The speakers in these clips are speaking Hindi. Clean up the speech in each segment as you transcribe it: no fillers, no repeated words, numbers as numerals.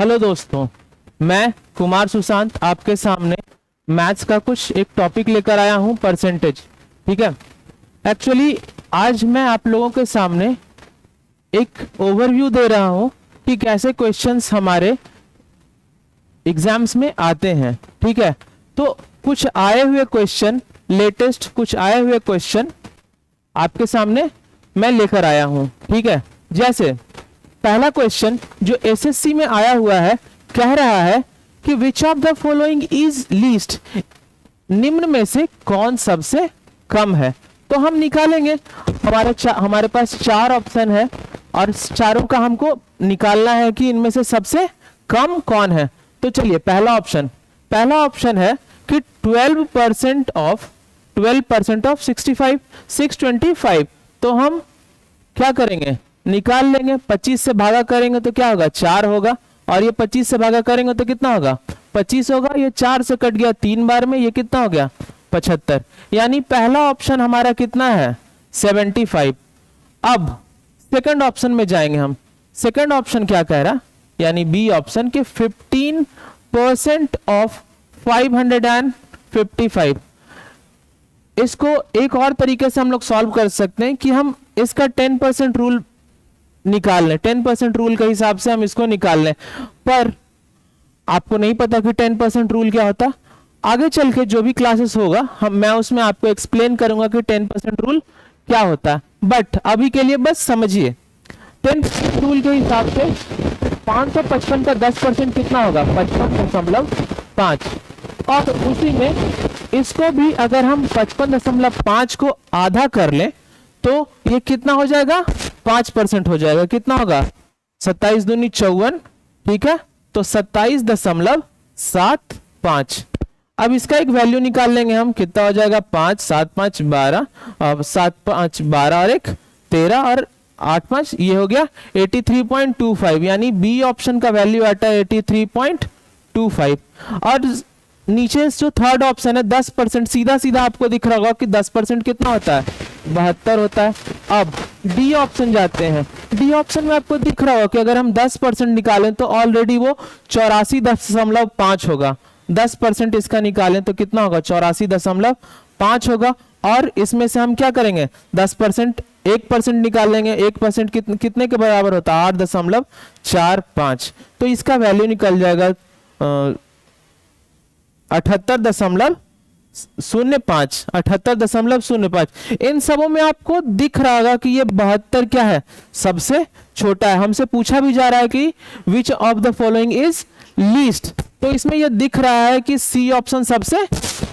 हेलो दोस्तों, मैं कुमार सुशांत आपके सामने मैथ्स का कुछ एक टॉपिक लेकर आया हूं, परसेंटेज। ठीक है। एक्चुअली आज मैं आप लोगों के सामने एक ओवरव्यू दे रहा हूं कि कैसे क्वेश्चंस हमारे एग्जाम्स में आते हैं। ठीक है। तो कुछ आए हुए क्वेश्चन, लेटेस्ट कुछ आए हुए क्वेश्चन आपके सामने मैं लेकर आया हूं। ठीक है। जैसे पहला क्वेश्चन जो एसएससी में आया हुआ है, कह रहा है कि which of the following is least, निम्न में से कौन सबसे कम है। तो हम निकालेंगे, हमारे पास चार ऑप्शन है और चारों का हमको निकालना है कि इनमें से सबसे कम कौन है। तो चलिए पहला ऑप्शन है कि 12% ऑफ 65 625। तो हम क्या करेंगे, निकाल लेंगे। 25 से भागा करेंगे तो क्या होगा, 4 होगा, और ये 25 से भागा करेंगे तो कितना होगा, 25 होगा। ये 4 से कट गया 3 बार में, ये कितना हो गया, 75। यानी पहला ऑप्शन हमारा कितना है, 75। अब सेकंड ऑप्शन में जाएंगे हम। सेकंड ऑप्शन क्या कह रहा, यानी बी ऑप्शन के 15% ऑफ 555। इसको एक और तरीके से हम लोग सॉल्व कर सकते हैं कि हम इसका 10% रूल निकाल लें। 10% रूल के हिसाब से हम इसको निकाल लें, पर आपको नहीं पता कि 10% रूल क्या होता। आगे चल के जो भी क्लासेस होगा मैं उसमें आपको एक्सप्लेन करूंगा कि 10% रूल क्या होता है। बट अभी के लिए बस समझिए, 10% रूल के हिसाब से 555 का 10% कितना होगा, 55.5। और उसी में इसको भी अगर हम 55.5 को आधा कर लें तो ये कितना हो जाएगा, 5% हो जाएगा। कितना होगा, 27 दूनी 54। ठीक है। तो 27.75। अब इसका एक वैल्यू निकाल लेंगे हम, कितना हो जाएगा, 5 7 5 12, अब 7 5 12 और 1 13 और 8 5, ये हो गया 83.25। यानी बी ऑप्शन का वैल्यू आता है 83.25। और नीचे जो थर्ड ऑप्शन है 10%, सीधा सीधा आपको दिख रहा होगा कि 10% कितना होता है, 72 होता है। अब डी ऑप्शन जाते हैं। डी ऑप्शन में आपको दिख रहा होगा कि अगर हम 10% निकालें तो ऑलरेडी वो 84.5 होगा। 10% इसका निकालें तो कितना होगा, 84.5 होगा। और इसमें से हम क्या करेंगे, 10% 1% निकाल लेंगे। 1% कितने के बराबर होता है, 8.45। तो इसका वैल्यू निकल जाएगा 78.05। इन सबों में आपको दिख रहा होगा कि ये 72 क्या है, सबसे छोटा है। हमसे पूछा भी जा रहा है कि which of the following is least, तो इसमें ये दिख रहा है कि सी ऑप्शन सबसे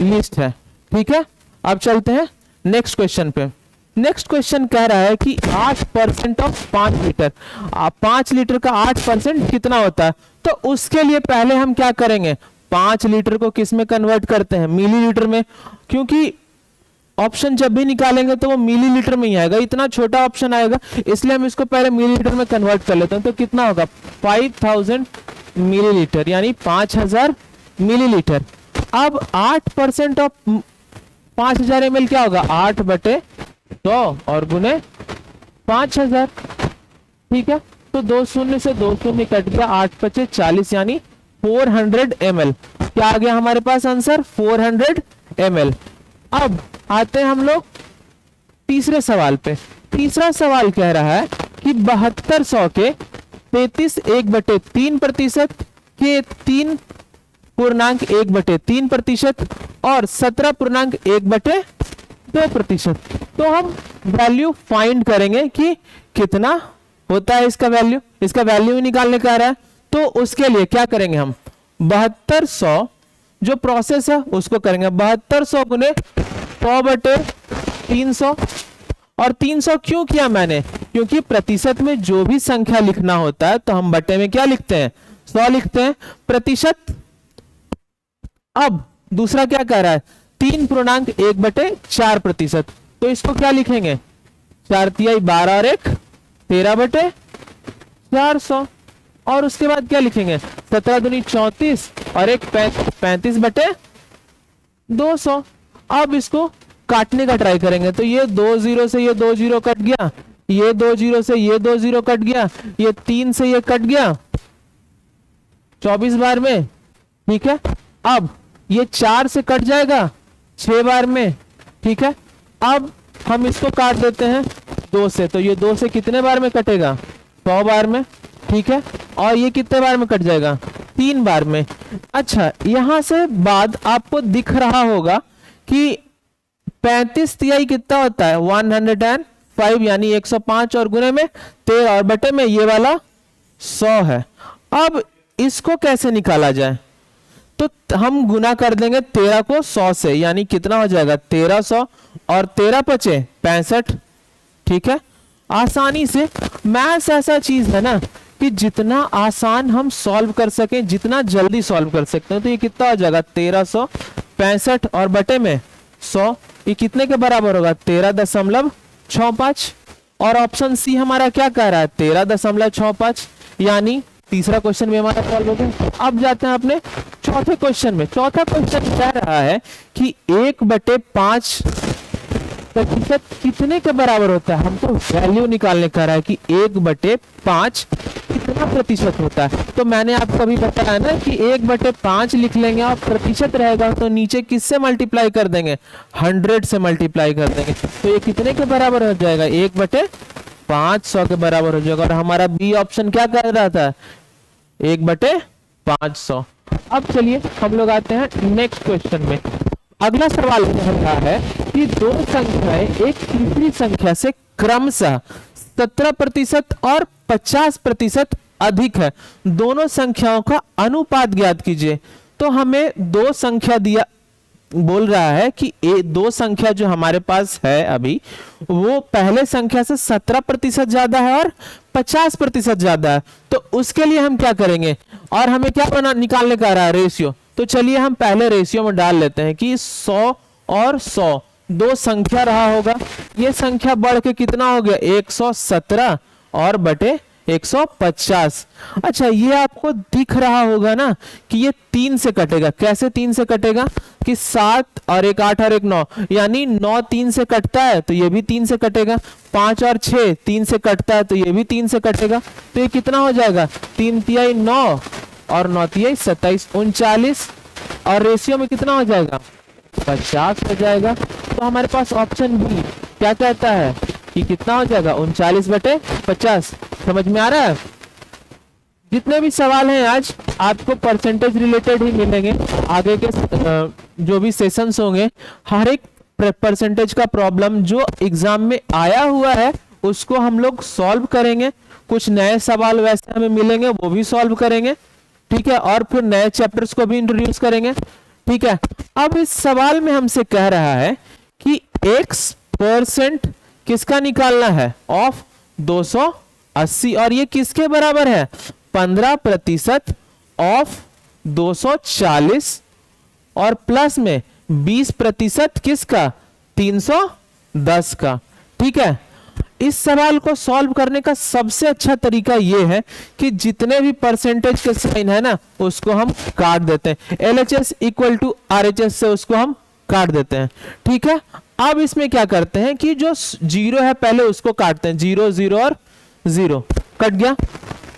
लीस्ट है। ठीक है। अब चलते हैं नेक्स्ट क्वेश्चन पे। नेक्स्ट क्वेश्चन कह रहा है कि 8% ऑफ 5 लीटर, 5 लीटर का 8% कितना होता है। तो उसके लिए पहले हम क्या करेंगे, 5 लीटर को किस में कन्वर्ट करते हैं, मिलीलीटर में। क्योंकि ऑप्शन जब भी निकालेंगे तो वो मिलीलीटर में ही आएगा, इतना छोटा ऑप्शन आएगा, इसलिए हम इसको पहले मिलीलीटर में कन्वर्ट कर लेते हैं। तो कितना होगा, 5000 मिलीलीटर, यानी 5000 मिलीलीटर। अब 8% ऑफ 5000 ml क्या होगा, 8/100 और गुने 5000। ठीक है। तो 2 शून्य से 2 शून्य कट गया, 8 × 5 = 40, यानी 400 ml। क्या आ गया हमारे पास आंसर, 400 ml। अब आते हैं हम लोग तीसरे सवाल पे। तीसरा सवाल कह रहा है कि 7200 के 33 1/3% के 3.1/3% और 17.1/2%। तो हम वैल्यू फाइंड करेंगे कि कितना होता है इसका वैल्यू। इसका वैल्यू निकालने का रहा है, तो उसके लिए क्या करेंगे हम, 7200 जो प्रोसेस है उसको करेंगे 7200 गुने 100/300। और 300 क्यों किया मैंने, क्योंकि प्रतिशत में जो भी संख्या लिखना होता है तो हम बटे में क्या लिखते हैं, 100 लिखते हैं, प्रतिशत। अब दूसरा क्या कह रहा है, 3.1/4%। तो इसको क्या लिखेंगे, 4 × 12 और 1 13/400। और उसके बाद क्या लिखेंगे, 17 दूनी 34 और 1 35/200। अब इसको काटने का ट्राई करेंगे, तो ये 2 0 से ये 2 0 कट गया, ये 2 0 से ये 2 0 कट गया, ये 3 से ये कट गया, 24 बार में, ठीक है। अब ये 4 से कट जाएगा 6 बार में, ठीक है। अब हम इसको काट देते हैं 2 से, तो ये 2 से कितने बार में कटेगा? 100 बार में, ठीक है। और ये कितने बार में कट जाएगा? 3 बार में। अच्छा, यहां से बाद आपको दिख रहा होगा कि 35 तिहाई कितना होता है? 105, यानी 105, और गुने में 13 और बटे में ये वाला 100 है। अब इसको कैसे निकाला जाए? तो हम गुना कर देंगे 13 को 100 से, यानी कितना हो जाएगा? 1300, और 13 पचे 65, ठीक है। आसानी से मैथ्स ऐसा चीज है ना कि जितना आसान हम सॉल्व कर सकें, जितना जल्दी सॉल्व कर सकते हैं, तो ये कितना हो जाएगा? 1365 और बटे में 100, ये कितने के बराबर होगा? 13.65। और ऑप्शन सी हमारा क्या कह रहा है? 13.65, यानी तीसरा क्वेश्चन भी हमारा सॉल्व हो गया। अब जाते हैं अपने चौथे क्वेश्चन में। चौथा क्वेश्चन कह रहा है कि 1/5 प्रतिशत कितने के बराबर होता है? हमको वैल्यू निकालने का रहा है कि 1/5 कितना प्रतिशत होता है। तो मैंने आपको अभी बताया ना कि 1/5 लिख लेंगे और प्रतिशत रहेगा तो नीचे किससे मल्टीप्लाई कर देंगे? 100 से मल्टीप्लाई कर देंगे। तो ये कितने के बराबर हो जाएगा? 1/500 के बराबर हो जाएगा। और हमारा बी ऑप्शन क्या कर रहा था? 1/500। अब चलिए हम लोग आते हैं नेक्स्ट क्वेश्चन में। अगला सवाल कह रहा है कि दो संख्याएं एक तीसरी संख्या से क्रमशः 17% और 50% अधिक है, दोनों संख्याओं का अनुपात ज्ञात कीजिए। तो हमें दो संख्या दिया, बोल रहा है कि दो संख्या जो हमारे पास है अभी, वो पहले संख्या से 17% ज्यादा है और 50% ज्यादा है। तो उसके लिए हम क्या करेंगे? और हमें क्या बना निकालने का रहा है? रेशियो। तो चलिए हम पहले रेशियो में डाल लेते हैं कि 100 और 100 दो संख्या रहा होगा। ये संख्या बढ़ के कितना हो गया? 117 और बटे 150। अच्छा, ये आपको दिख रहा होगा ना कि ये 3 से कटेगा। कैसे 3 से कटेगा? कि 7 और 1 8 और 1 9, यानी 9 3 से कटता है तो ये भी 3 से कटेगा। 5 और 6 3 से कटता है तो ये भी 3 से कटेगा। तो ये कितना हो जाएगा? 3 तिहाई 9 और 9 तिहाई 27, 39। और रेशियो में कितना हो जाएगा? 50 हो जाएगा। तो हमारे पास ऑप्शन बी क्या कहता है कि कितना हो जाएगा? 39/50। समझ में आ रहा है? जितने भी सवाल हैं आज आपको परसेंटेज रिलेटेड ही मिलेंगे। आगे के जो भी सेशंस होंगे, हर एक परसेंटेज का प्रॉब्लम जो एग्जाम में आया हुआ है उसको हम लोग सॉल्व करेंगे। कुछ नए सवाल वैसे हमें मिलेंगे, वो भी सॉल्व करेंगे, ठीक है। और फिर नए चैप्टर्स को भी इंट्रोड्यूस करेंगे, ठीक है। अब इस सवाल में हमसे कह रहा है कि x% किसका निकालना है? ऑफ 280। और ये किसके बराबर है? 15% ऑफ 240 और प्लस में 20% किसका? 310 का, ठीक है। इस सवाल को सॉल्व करने का सबसे अच्छा तरीका यह है कि जितने भी परसेंटेज के साइन है ना उसको हम काट देते हैं। LHS इक्वल टू RHS से उसको हम काट देते हैं, ठीक है। अब इसमें क्या करते हैं कि जो 0 है पहले उसको काटते हैं। 0 0 और 0 कट गया।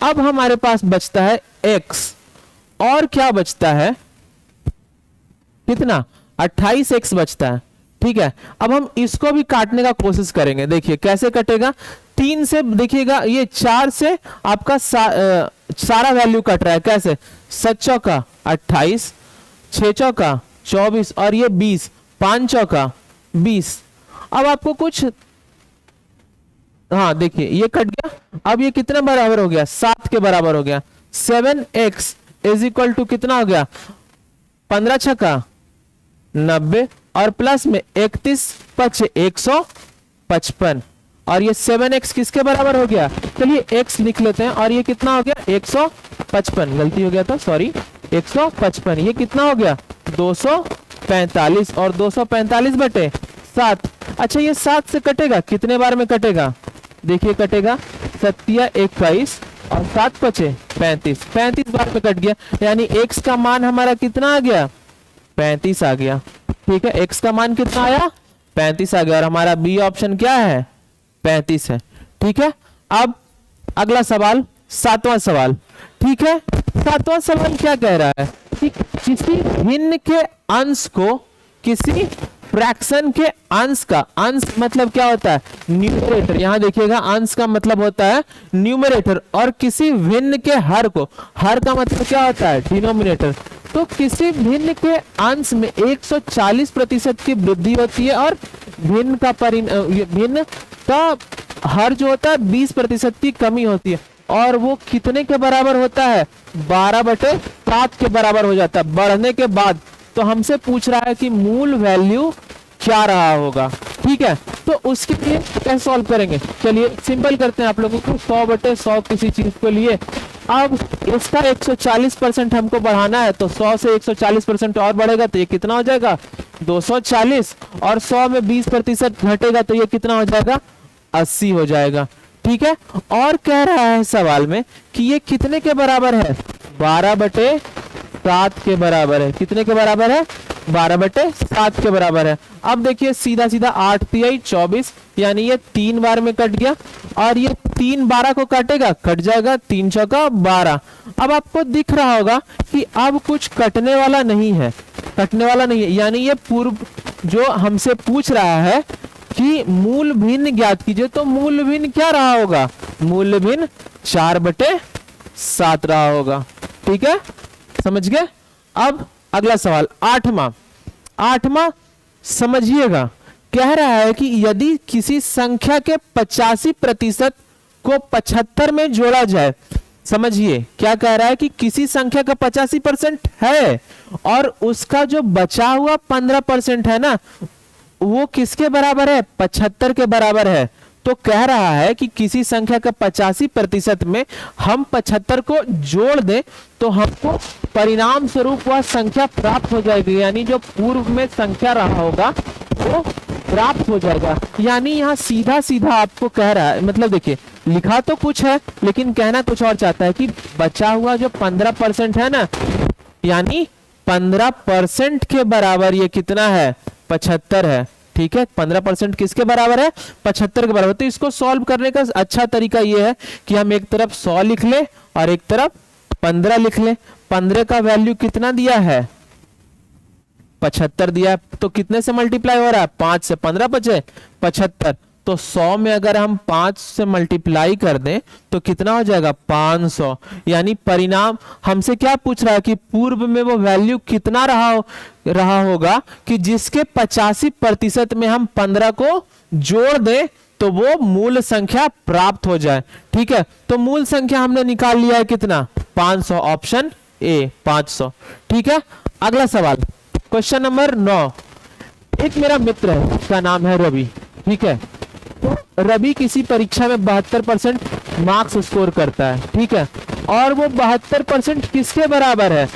अब हमारे पास बचता है x, और क्या बचता है? कितना? 28x बचता है, ठीक है। अब हम इसको भी काटने का कोशिश करेंगे। देखिए कैसे कटेगा? 3 से देखिएगा, ये 4 से आपका सारा वैल्यू कट रहा है। कैसे? 7 चौका 28, 6 चौका 24 और ये 20, 5 चौका 20। अब आपको कुछ, हाँ देखिए ये कट गया। अब ये कितने बराबर हो गया? 7 के बराबर हो गया। 7x इज इक्वल टू कितना हो गया? 15 छक्का 90 और प्लस में 31 5 155। और ये 7x किसके बराबर हो गया? चलिए x लिख लेते हैं। और ये कितना हो गया? 155, गलती हो गया था, सॉरी, 155। ये कितना हो गया? 245 और 245/7। अच्छा, ये 7 से कटेगा, कितने बार में कटेगा? देखिए कटेगा 7 या 21 और 7 5 35, 35 बार में कट गया। यानी x का मान हमारा कितना आ गया? 35 आ गया, ठीक है। x का मान कितना आया? 35 आ गया। और हमारा बी ऑप्शन क्या है? 35 है, ठीक है। अब अगला सवाल, 7वां सवाल, ठीक है। सातवां सवाल क्या कह रहा है कि किसी भिन्न के अंश को किसी फ्रैक्शन के अंश का, अंश मतलब क्या होता है, न्यूमरेटर, यहां देखिएगा अंश का मतलब होता है न्यूमरेटर, और किसी भिन्न के हर को, हर का मतलब क्या होता है, डिनोमिनेटर। तो किसी भिन्न के अंश में 140% की वृद्धि होती है और भिन्न का भिन्न का हर जो होता है 20% की कमी होती है, और वो कितने के बराबर होता है, 12/7 के बराबर हो जाता है बढ़ने के बाद। तो हमसे पूछ रहा है कि मूल वैल्यू क्या रहा होगा, ठीक है। तो उसके लिए कैसे सॉल्व करेंगे, चलिए सिंपल करते हैं आप लोगों को। 100/100 किसी चीज को लिए, अब इसका 140% हमको बढ़ाना है, तो 100 से 140% और बढ़ेगा तो ये कितना हो जाएगा, 240, और 100 में 20% घटेगा तो ये कितना हो जाएगा, 80 हो जाएगा, ठीक है। और कह रहा है सवाल में कि ये कितने के बराबर है, 12/7 के बराबर है। कितने के बराबर है, 12/7 के बराबर है। अब देखिए सीधा सीधा 8 तिहाई 24, यानी ये 3 बार में कट गया, और ये 3 12 को काटेगा, कट जाएगा, 3 चौका 12। अब आपको दिख रहा होगा कि अब कुछ कटने वाला नहीं है, कटने वाला नहीं है, यानी ये पूर्व जो हमसे पूछ रहा है कि मूल भिन्न ज्ञात कीजिए, तो मूल भिन्न क्या रहा होगा, मूल भिन्न 4/7 रहा होगा, ठीक है, समझ गए। अब अगला सवाल आठवां समझिएगा, कह रहा है कि यदि किसी संख्या के 85% को 75 में जोड़ा जाए, समझिए क्या कह रहा है कि किसी संख्या का 85% है और उसका जो बचा हुआ 15% है ना, वो किसके बराबर है, 75 के बराबर है। तो कह रहा है कि किसी संख्या का 85% में हम 75 को जोड़ दें तो हमको परिणाम स्वरूप वह संख्या प्राप्त हो जाएगी, यानी जो पूर्व में संख्या रहा होगा वो प्राप्त हो जाएगा। यानी यहाँ सीधा सीधा आपको कह रहा है, मतलब देखिए लिखा तो कुछ है लेकिन कहना कुछ और चाहता है कि बचा हुआ जो 15% है ना, यानी 15% के बराबर ये कितना है, 75 है, ठीक है। 15% किसके बराबर है, 75 के बराबर। तो इसको सॉल्व करने का अच्छा तरीका ये है कि हम एक तरफ 100 लिख ले और एक तरफ 15 लिख ले। 15 का वैल्यू कितना दिया है, 75 दिया है, तो कितने से मल्टीप्लाई हो रहा है, 5 से, 15 बचे 75। तो 100 में अगर हम 5 से मल्टीप्लाई कर दें तो कितना हो जाएगा, 500। यानी परिणाम हमसे क्या पूछ रहा है कि पूर्व में वो वैल्यू कितना रहा होगा कि जिसके 85% में हम 15 को जोड़ दें तो वो मूल संख्या प्राप्त हो जाए, ठीक है। तो मूल संख्या हमने निकाल लिया है कितना, 500, ऑप्शन ए 500, ठीक है। अगला सवाल क्वेश्चन नंबर 9। एक मेरा मित्र है, उसका नाम है रवि, ठीक है। तो रवि किसी परीक्षा में 72% मार्क्स स्कोर करता है, ठीक है, और वो 72% किसके बराबर है,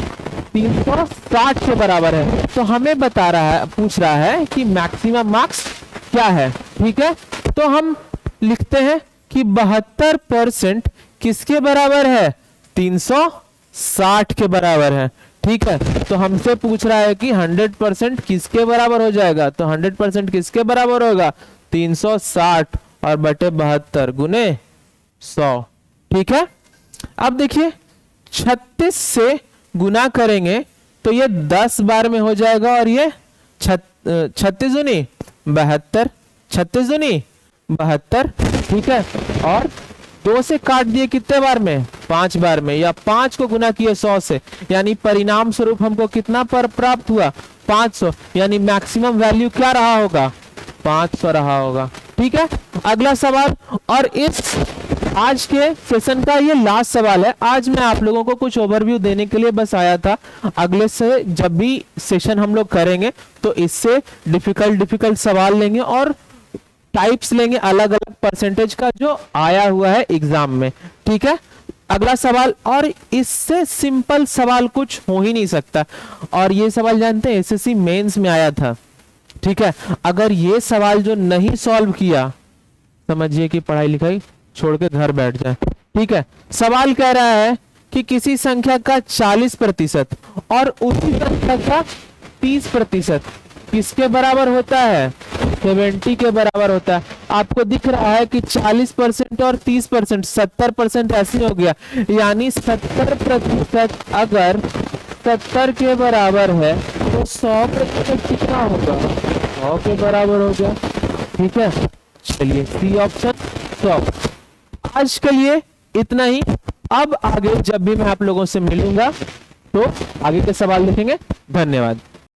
360 के बराबर है। तो हमें बता रहा है, पूछ रहा है कि मैक्सिमम मार्क्स क्या है, ठीक है। तो हम लिखते हैं कि 72% किसके बराबर है, 360 के बराबर है, ठीक है। तो हमसे पूछ रहा है कि 100% किसके बराबर हो जाएगा, तो 100% किसके बराबर होगा, 360 और बटे 72 गुने 100, ठीक है। अब देखिए 36 से गुना करेंगे तो ये 10 बार में हो जाएगा, और ये 36 दूनी 72, 36 दूनी 72, ठीक है। और 2 से काट दिए कितने बार में, 5 बार में, या 5 को गुना किए 100 से, यानी परिणाम स्वरूप हमको कितना पर प्राप्त हुआ, 500। यानी मैक्सिमम वैल्यू क्या रहा होगा, 500 रहा होगा, ठीक है। अगला सवाल, और इस आज के सेशन का ये लास्ट सवाल है। आज मैं आप लोगों को कुछ ओवरव्यू देने के लिए बस आया था, अगले से जब भी सेशन हम लोग करेंगे तो इससे डिफिकल्ट सवाल लेंगे और टाइप्स लेंगे अलग अलग परसेंटेज का जो आया हुआ है एग्जाम में, ठीक है। अगला सवाल, और इससे सिंपल सवाल कुछ हो ही नहीं सकता, और ये सवाल जानते हैं एसएससी मेंस में आया था, ठीक है। अगर ये सवाल जो नहीं सॉल्व किया, समझिए कि पढ़ाई लिखाई छोड़ के घर बैठ जाए, ठीक है। सवाल कह रहा है कि किसी संख्या का 40% और उसी संख्या का 30% किसके बराबर होता है, 70 के बराबर होता है। आपको दिख रहा है कि 40% और 30%, 70% ऐसे हो गया, यानी 70% अगर 70 के बराबर है तो 100% कितना होगा, 100 के बराबर हो गया। ठीक है, चलिए सी ऑप्शन 100। आज के लिए इतना ही। अब आगे जब भी मैं आप लोगों से मिलूंगा तो आगे के सवाल देखेंगे। धन्यवाद।